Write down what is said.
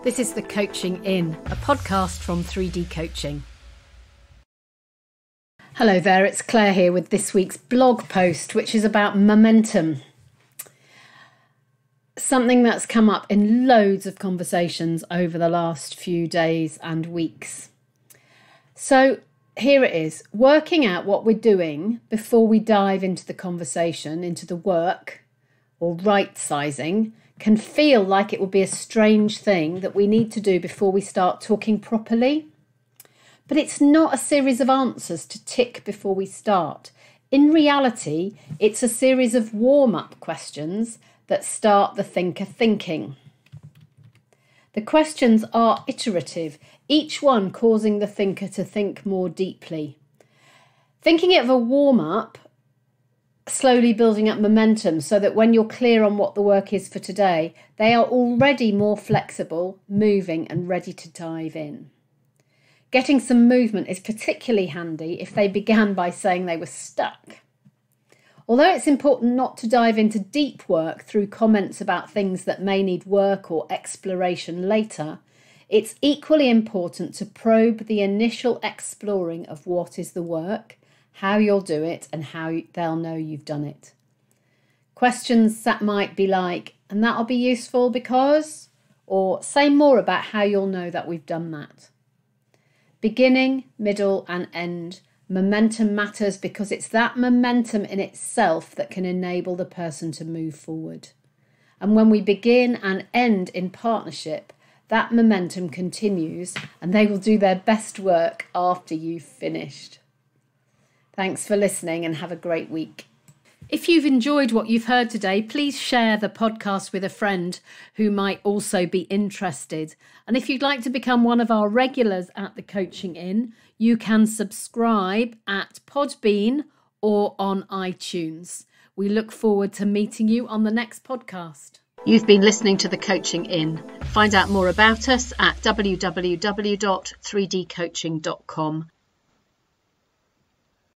This is The Coaching In, a podcast from 3D Coaching. Hello there, it's Claire here with this week's blog post, which is about momentum. Something that's come up in loads of conversations over the last few days and weeks. So here it is, working out what we're doing before we dive into the conversation, into the work, or right-sizing, can feel like it will be a strange thing that we need to do before we start talking properly. But it's not a series of answers to tick before we start. In reality, it's a series of warm-up questions that start the thinker thinking. The questions are iterative, each one causing the thinker to think more deeply. Thinking of a warm-up, slowly building up momentum so that when you're clear on what the work is for today, they are already more flexible, moving and ready to dive in. Getting some movement is particularly handy if they began by saying they were stuck. Although it's important not to dive into deep work through comments about things that may need work or exploration later, it's equally important to probe the initial exploring of what is the work, how you'll do it, and how they'll know you've done it. Questions that might be like, and that'll be useful because, or say more about how you'll know that we've done that. Beginning, middle, and end. Momentum matters because it's that momentum in itself that can enable the person to move forward. And when we begin and end in partnership, that momentum continues and they will do their best work after you've finished. Thanks for listening and have a great week. If you've enjoyed what you've heard today, please share the podcast with a friend who might also be interested. And if you'd like to become one of our regulars at The Coaching In, you can subscribe at Podbean or on iTunes. We look forward to meeting you on the next podcast. You've been listening to The Coaching In. Find out more about us at www.3dcoaching.com.